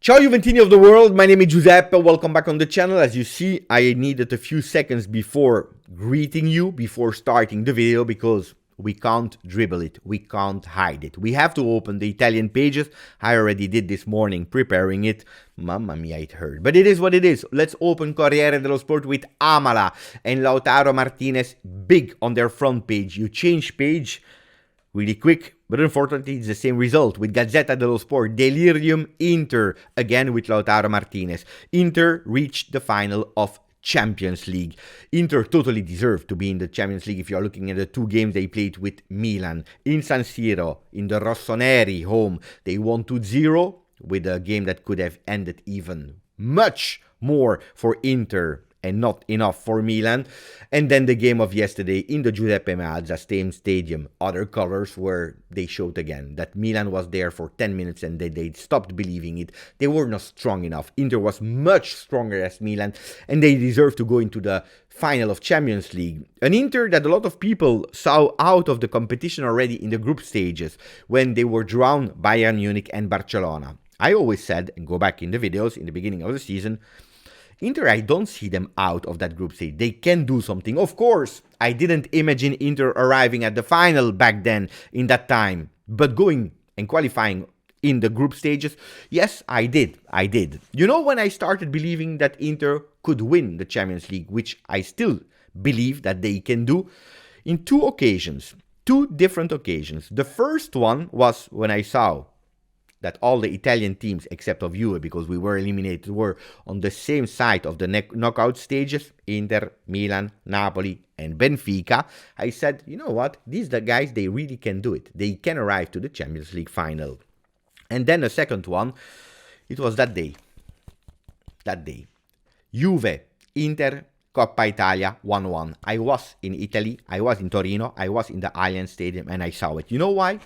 Ciao Juventini of the world, my name is Giuseppe, welcome back on the channel. As you see, I needed a few seconds before greeting you, before starting the video, because we can't dribble it, we can't hide it. We have to open the Italian pages. I already did this morning preparing it. Mamma mia, it hurt. But it is what it is. Let's open Corriere dello Sport with Amala and Lautaro Martinez big on their front page. You change page really quick, but unfortunately it's the same result with Gazzetta dello Sport. Delirium Inter, again with Lautaro Martinez. Inter reached the final of Champions League. Inter totally deserved to be in the Champions League if you're looking at the two games they played with Milan. In San Siro, in the Rossoneri home, they won 2-0 with a game that could have ended even much more for Inter and not enough for Milan. And then the game of yesterday in the Giuseppe Meazza same stadium, other colors, where they showed again that Milan was there for 10 minutes and they stopped believing it. They were not strong enough. Inter was much stronger as Milan, and they deserve to go into the final of Champions League. An Inter that a lot of people saw out of the competition already in the group stages when they were drawn Bayern Munich and Barcelona. I always said, and go back in the videos in the beginning of the season, Inter, I don't see them out of that group stage. They can do something. Of course, I didn't imagine Inter arriving at the final back then in that time. But going and qualifying in the group stages, yes, I did. You know, when I started believing that Inter could win the Champions League, which I still believe that they can do, in two different occasions. The first one was when I saw that all the Italian teams, except of Juve, because we were eliminated, were on the same side of the knockout stages, Inter, Milan, Napoli, and Benfica. I said, you know what, these the guys, they really can do it. They can arrive to the Champions League final. And then the second one, it was that day. Juve, Inter, Coppa Italia 1-1. I was in Italy, I was in Torino, I was in the Allianz Stadium, and I saw it. You know why?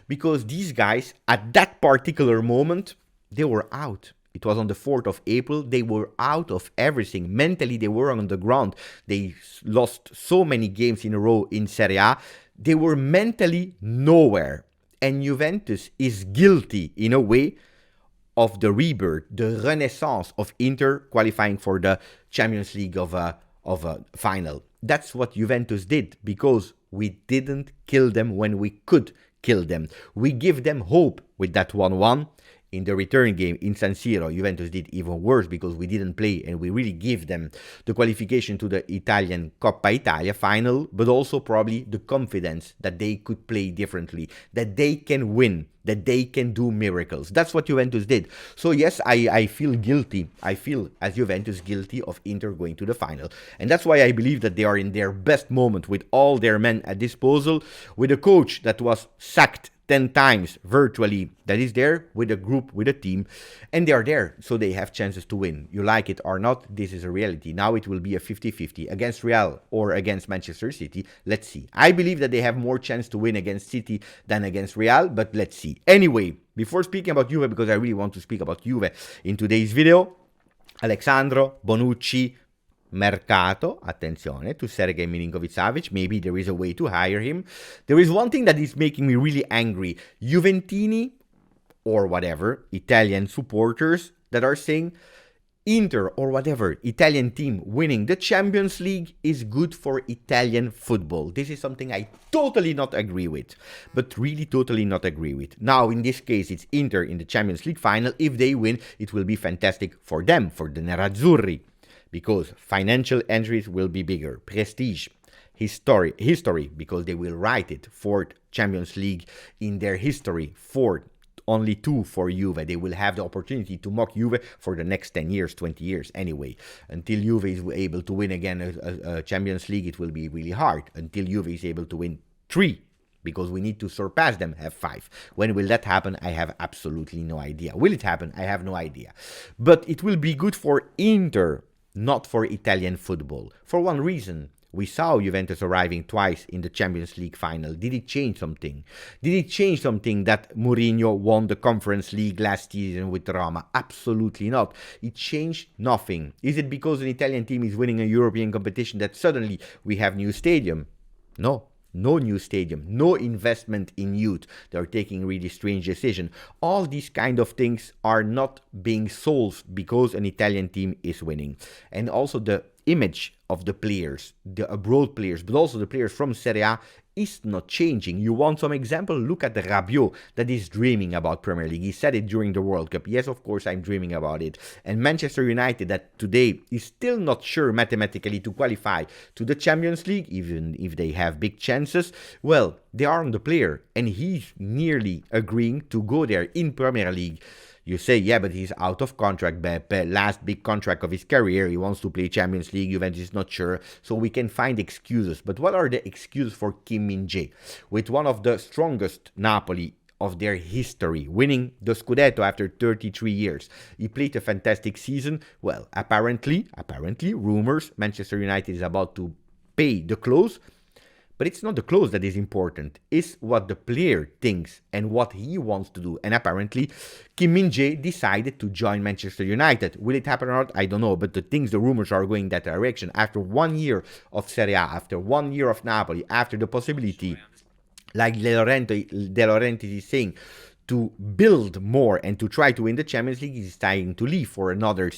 Because these guys, at that particular moment, they were out. It was on the 4th of April. They were out of everything. Mentally, they were on the ground. They lost so many games in a row in Serie A. They were mentally nowhere. And Juventus is guilty, in a way, of the rebirth, the renaissance of Inter qualifying for the Champions League of a final. That's what Juventus did, because we didn't kill them when we could kill them. We give them hope with that 1-1. In the return game in San Siro, Juventus did even worse because we didn't play, and we really give them the qualification to the Italian Coppa Italia final, but also probably the confidence that they could play differently, that they can win, that they can do miracles. That's what Juventus did. So yes, I feel guilty. I feel as Juventus guilty of Inter going to the final. And that's why I believe that they are in their best moment with all their men at disposal, with a coach that was sacked 10 times virtually, that is there with a group, with a team, and they are there, so they have chances to win. You like it or not, this is a reality. Now it will be a 50-50 against Real or against Manchester City. Let's see. I believe that they have more chance to win against City than against Real, but let's see. Anyway, before speaking about Juve, because I really want to speak about Juve in today's video, Sandro, Bonucci, Mercato, attenzione, to Sergei Milinkovic-Savic. Maybe there is a way to hire him. There is one thing that is making me really angry. Juventini, or whatever, Italian supporters that are saying Inter or whatever Italian team winning the Champions League is good for Italian football. This is something I totally not agree with, but really totally not agree with. Now, in this case, it's Inter in the Champions League final. If they win, it will be fantastic for them, for the Nerazzurri, because financial entries will be bigger, prestige, history, because they will write it, 4th Champions League in their history, 4th, only 2 for Juve. They will have the opportunity to mock Juve for the next 10 years, 20 years anyway. Until Juve is able to win again a Champions League, it will be really hard. Until Juve is able to win 3, because we need to surpass them, have 5. When will that happen? I have absolutely no idea. Will it happen? I have no idea. But it will be good for Inter, not for Italian football. For one reason, we saw Juventus arriving twice in the Champions League final. Did it change something? Did it change something that Mourinho won the Conference League last season with Roma? Absolutely not. It changed nothing. Is it because an Italian team is winning a European competition that suddenly we have new stadium? No. no new stadium, no investment in youth. They're taking really strange decisions. All these kind of things are not being solved because an Italian team is winning. And also the image of the players, the abroad players, but also the players from Serie A is not changing. You want some example? Look at the Rabiot that is dreaming about Premier League. He said it during the World Cup. Yes, of course, I'm dreaming about it. And Manchester United that today is still not sure mathematically to qualify to the Champions League, even if they have big chances. Well, they are on the player and he's nearly agreeing to go there in Premier League. You say, yeah, but he's out of contract, Beppe, last big contract of his career. He wants to play Champions League. Juventus is not sure. So we can find excuses. But what are the excuses for Kim Min-jae? With one of the strongest Napoli of their history, winning the Scudetto after 33 years. He played a fantastic season. Well, apparently, rumors, Manchester United is about to pay the clause. But it's not the clause that is important. It's what the player thinks and what he wants to do. And apparently, Kim Min-jae decided to join Manchester United. Will it happen or not? I don't know. But the rumors are going that direction. After 1 year of Serie A, after 1 year of Napoli, after the possibility, like De Laurentiis is saying, to build more and to try to win the Champions League, he's deciding to leave for another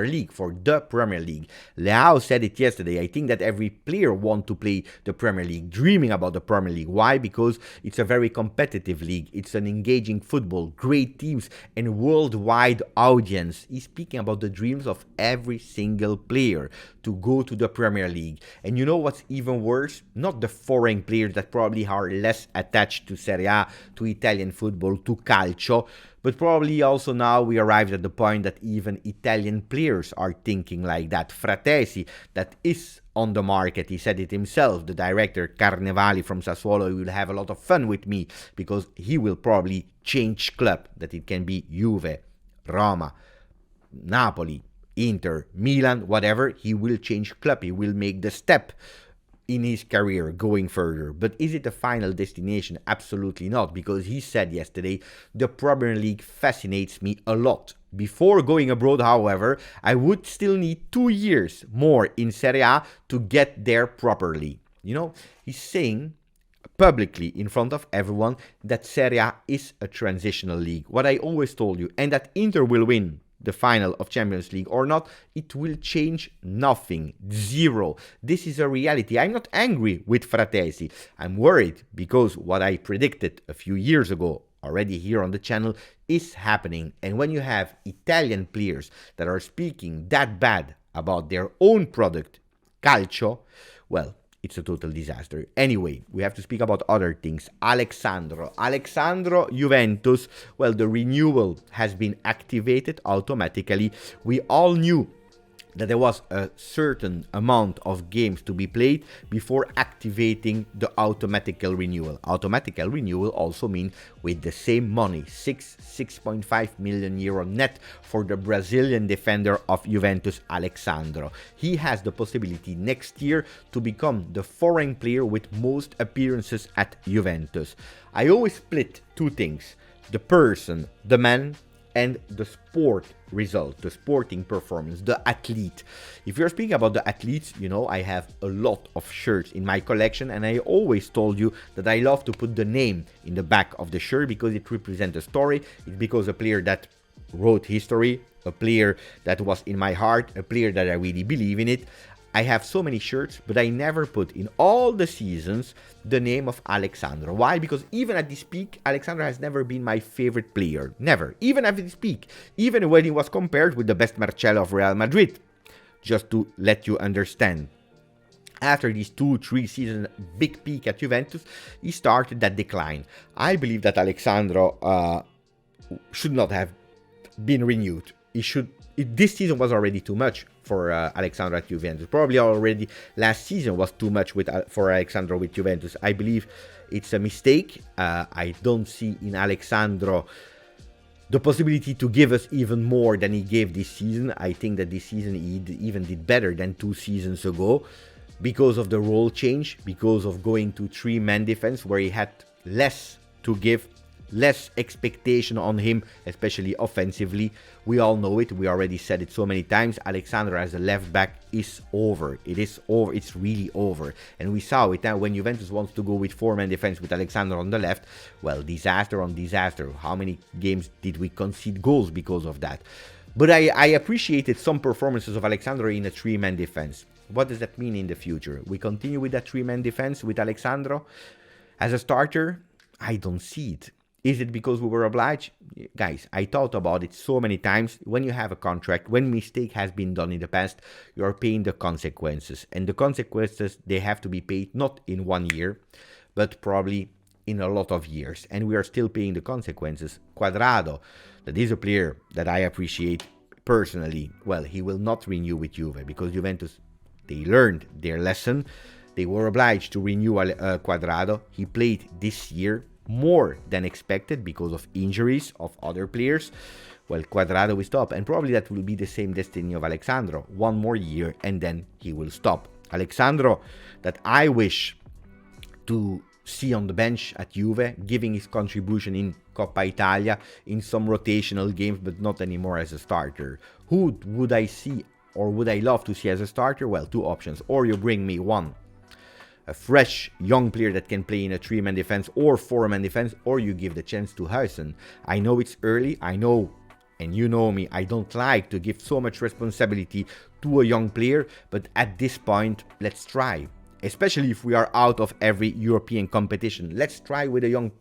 league, for the Premier League. Leao said it yesterday. I think that every player wants to play the Premier League, dreaming about the Premier League. Why? Because it's a very competitive league. It's an engaging football, great teams, and worldwide audience. He's speaking about the dreams of every single player to go to the Premier League. And you know what's even worse? Not the foreign players that probably are less attached to Serie A, to Italian football, to calcio, but probably also now we arrived at the point that even Italian players are thinking like that. Fratesi, that is on the market, he said it himself, the director Carnevali from Sassuolo, will have a lot of fun with me because he will probably change club, that it can be Juve, Roma, Napoli, Inter, Milan, whatever, he will change club, he will make the step in his career going further. But is it a final destination? Absolutely not, because he said yesterday, the Premier League fascinates me a lot. Before going abroad, however, I would still need 2 years more in Serie A to get there properly. You know, he's saying publicly in front of everyone that Serie A is a transitional league. What I always told you, and that Inter will win the final of Champions League or not, it will change nothing. Zero. This is a reality. I'm not angry with Fratesi. I'm worried because what I predicted a few years ago, already here on the channel, is happening. And when you have Italian players that are speaking that bad about their own product, calcio, well, it's a total disaster. Anyway, we have to speak about other things. Alexandro, Juventus. Well, the renewal has been activated automatically. We all knew that there was a certain amount of games to be played before activating the automatical renewal. Automatical renewal also means with the same money, 6.5 million euro net for the Brazilian defender of Juventus, Alexandro. He has the possibility next year to become the foreign player with most appearances at Juventus. I always split two things: the person, the man, and the sport result, the sporting performance, the athlete. If you're speaking about the athletes, you know, I have a lot of shirts in my collection, and I always told you that I love to put the name in the back of the shirt because it represents a story. It's because a player that wrote history, a player that was in my heart, a player that I really believe in it. I have so many shirts, but I never put in all the seasons the name of Alexandro. Why? Because even at this peak, Alexandro has never been my favorite player. Never. Even at this peak. Even when he was compared with the best Marcelo of Real Madrid. Just to let you understand. After these 2-3 seasons big peak at Juventus, he started that decline. I believe that Alexandro should not have been renewed. This season was already too much for Alexandro at Juventus. Probably already last season was too much for Alexandro with Juventus. I believe it's a mistake. I don't see in Alexandro the possibility to give us even more than he gave this season. I think that this season he even did better than 2 seasons ago because of the role change, because of going to 3-man defense where he had less to give less expectation on him, especially offensively. We all know it. We already said it so many times. Alexandro as a left back is over. It is over. It's really over. And we saw it now when Juventus wants to go with four-man defense with Alexandro on the left. Well, disaster on disaster. How many games did we concede goals because of that? But I appreciated some performances of Alexandro in a three-man defense. What does that mean in the future? We continue with that three-man defense with Alexandro as a starter? I don't see it. Is it because we were obliged? Guys, I thought about it so many times. When you have a contract, when mistake has been done in the past, you are paying the consequences. And the consequences, they have to be paid not in 1 year, but probably in a lot of years. And we are still paying the consequences. Cuadrado, that is a player that I appreciate personally. Well, he will not renew with Juve because Juventus, they learned their lesson. They were obliged to renew Cuadrado. He played this year more than expected because of injuries of other players. Well, Cuadrado will stop, and probably that will be the same destiny of Alexandro. 1 more year, and then he will stop. Alexandro, that I wish to see on the bench at Juve, giving his contribution in Coppa Italia, in some rotational games, but not anymore as a starter. Who would I see, or would I love to see as a starter? Well, two options. Or you bring me one, a fresh young player that can play in a three-man defense or four-man defense, or you give the chance to Huijsen. I know it's early, I know, and you know me, I don't like to give so much responsibility to a young player, but at this point, let's try. Especially if we are out of every European competition. Let's try with a young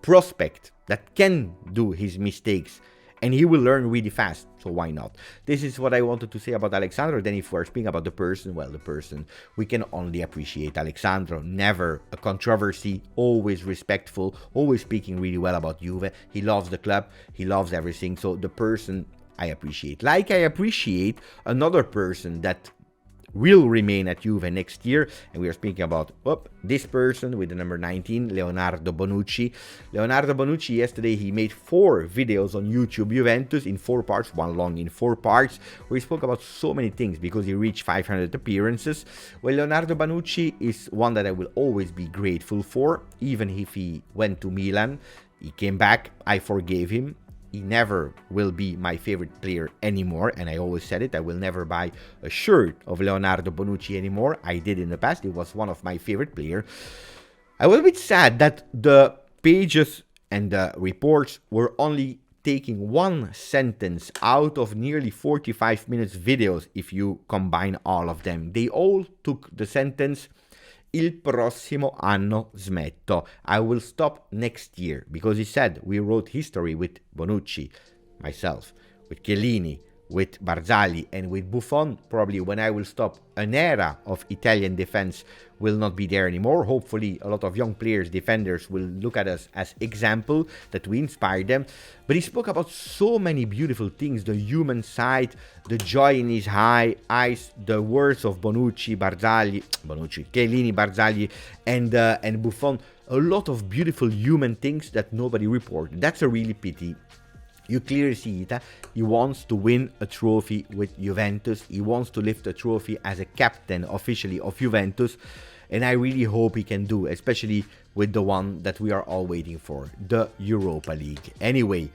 prospect that can do his mistakes, and he will learn really fast, so why not? This is what I wanted to say about Alexandro. Then if we're speaking about the person, well, the person, we can only appreciate Alexandro. Never a controversy, always respectful, always speaking really well about Juve. He loves the club, he loves everything, so the person I appreciate. Like I appreciate another person that will remain at Juve next year, and we are speaking about this person with the number 19, Leonardo Bonucci. Leonardo Bonucci, yesterday he made 4 videos on YouTube Juventus in 4 parts, one long in 4 parts, where he spoke about so many things because he reached 500 appearances. Well, Leonardo Bonucci is one that I will always be grateful for, even if he went to Milan. He came back, I forgave him. He never will be my favorite player anymore, and I always said it, I will never buy a shirt of Leonardo Bonucci anymore. I did in the past, it was one of my favorite players. I was a bit sad that the pages and the reports were only taking one sentence out of nearly 45 minutes videos if you combine all of them. They all took the sentence, il prossimo anno smetto. I will stop next year, because he said we wrote history with Bonucci, myself, with Chiellini, with Barzagli, and with Buffon. Probably when I will stop, an era of Italian defense will not be there anymore. Hopefully a lot of young players, defenders, will look at us as example, that we inspire them. But he spoke about so many beautiful things, the human side, the joy in his eyes, the words of Chiellini, Barzagli, and Buffon. A lot of beautiful human things that nobody reported. That's a really pity. You clearly see it. He wants to win a trophy with Juventus. He wants to lift a trophy as a captain officially of Juventus. And I really hope he can do, especially with the one that we are all waiting for, the Europa League. Anyway,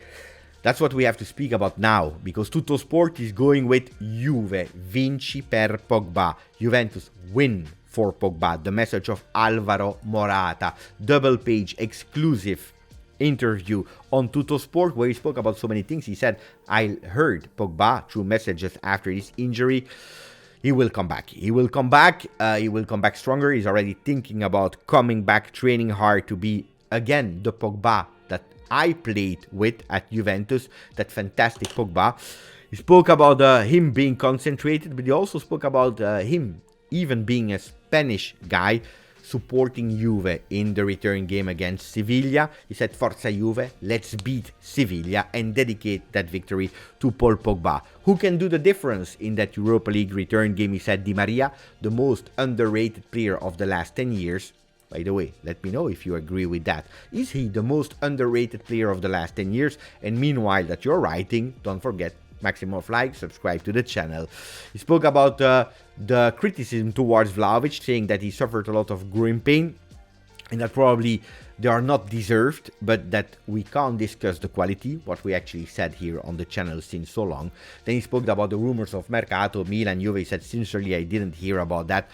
that's what we have to speak about now, because Tutto Sport is going with Juve, vinci per Pogba. Juventus, win for Pogba. The message of Alvaro Morata. Double page, exclusive interview on Tutto Sport, where he spoke about so many things. He said, I heard Pogba through messages after his injury. He will come back. He will come back. He will come back stronger. He's already thinking about coming back, training hard to be, again, the Pogba that I played with at Juventus, that fantastic Pogba. He spoke about him being concentrated, but he also spoke about him even being a Spanish guy, supporting Juve in the return game against Sevilla. He said, Forza Juve, let's beat Sevilla and dedicate that victory to Paul Pogba. Who can do the difference in that Europa League return game? He said, Di Maria, the most underrated player of the last 10 years. By the way, let me know if you agree with that. Is he the most underrated player of the last 10 years? And meanwhile that you're writing, don't forget, maximum of likes, subscribe to the channel. He spoke about the criticism towards Vlahovic, saying that he suffered a lot of groin pain. and that probably they are not deserved, but that we can't discuss the quality, what we actually said here on the channel since so long. Then he spoke about the rumors of Mercato, Milan, Juve. He said, sincerely, I didn't hear about that.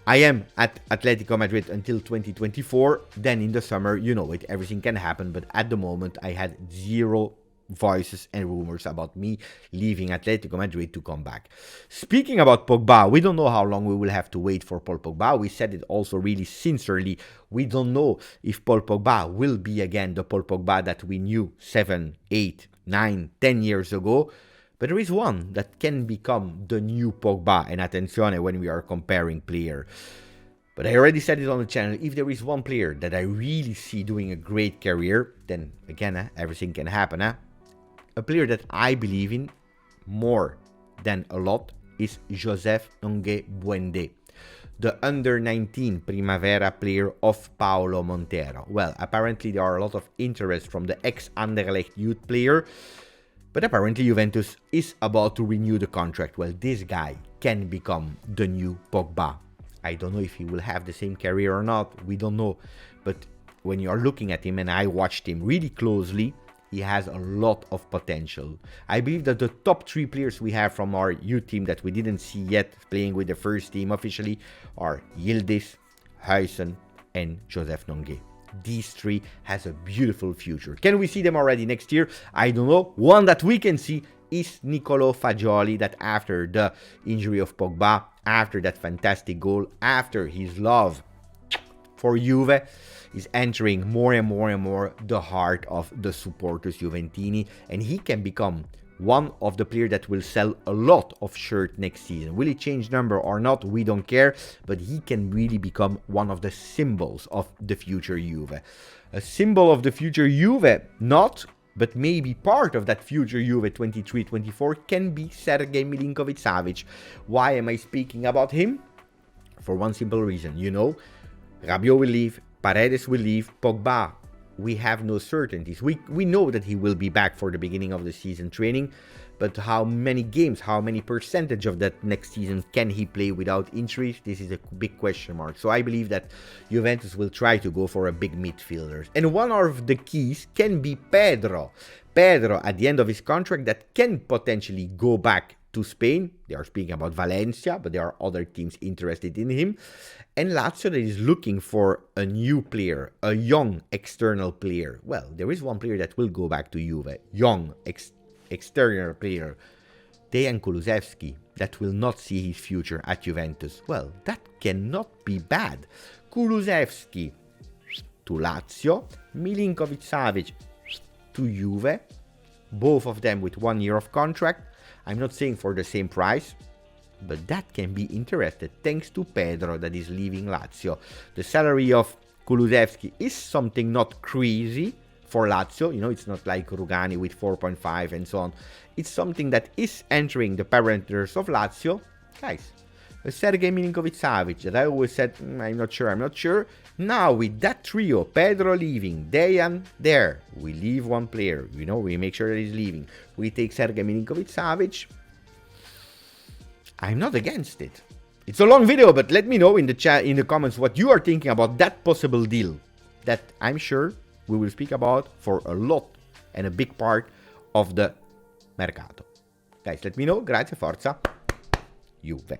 I am at Atletico Madrid until 2024. Then in the summer, you know it, everything can happen. But at the moment, I had zero voices and rumors about me leaving Atletico Madrid to come back. Speaking about Pogba, we don't know how long we will have to wait for Paul Pogba. We said it also really sincerely. We don't know if Paul Pogba will be again the Paul Pogba that we knew 7, 8, 9, 10 years ago. But there is one that can become the new Pogba, and attenzione when we are comparing player. But I already said it on the channel, if there is one player that I really see doing a great career, then again, everything can happen. A player that I believe in more than a lot is Joseph Nonge Buende, the under-19 Primavera player of Paolo Montero. Well, apparently there are a lot of interest from the ex-Anderlecht youth player, but apparently Juventus is about to renew the contract. Well, this guy can become the new Pogba. I don't know if he will have the same career or not, we don't know. But when you are looking at him, and I watched him really closely, he has a lot of potential. I believe that the top 3 players we have from our youth team that we didn't see yet playing with the first team officially are Yildiz, Huijsen, and Joseph Nonge. These 3 has a beautiful future. Can we see them already next year? I don't know. One that we can see is Nicolo Fagioli, that after the injury of Pogba, after that fantastic goal, after his love for Juve, is entering more and more the heart of the supporters Juventini, and he can become one of the players that will sell a lot of shirts next season. Will he change number or not? We don't care, but he can really become one of the symbols of the future Juve. A symbol of the future Juve, not, but maybe part of that future Juve 23-24 can be Sergej Milinkovic-Savic. Why am I speaking about him? For one simple reason, you know, Rabiot will leave, Paredes will leave, Pogba, we have no certainties. We know that he will be back for the beginning of the season training, but how many games, how many percentage of that next season can he play without injuries? This is a big question mark. So I believe that Juventus will try to go for a big midfielder. And one of the keys can be Pedro. Pedro, at the end of his contract, that can potentially go back to Spain. They are speaking about Valencia, but there are other teams interested in him. And Lazio that is looking for a new player, a young external player. Well, there is one player that will go back to Juve, young external player, Dejan Kulusevski, that will not see his future at Juventus. Well, that cannot be bad. Kulusevski to Lazio, Milinkovic-Savic to Juve, both of them with 1 year of contract. I'm not saying for the same price, but that can be interesting thanks to Pedro that is leaving Lazio. The salary of Kulusevski is something not crazy for Lazio. You know, it's not like Rugani with 4.5 and so on. It's something that is entering the parameters of Lazio. Guys, Sergej Milinkovic-Savic that I always said, I'm not sure. Now with that trio, Pedro leaving, Dejan there, we leave one player. You know, we make sure that he's leaving. We take Sergej Milinkovic-Savic. I'm not against it. It's a long video, but let me know in the chat, in the comments, what you are thinking about that possible deal that I'm sure we will speak about for a lot and a big part of the mercato. Guys, let me know. Grazie, forza, Juve.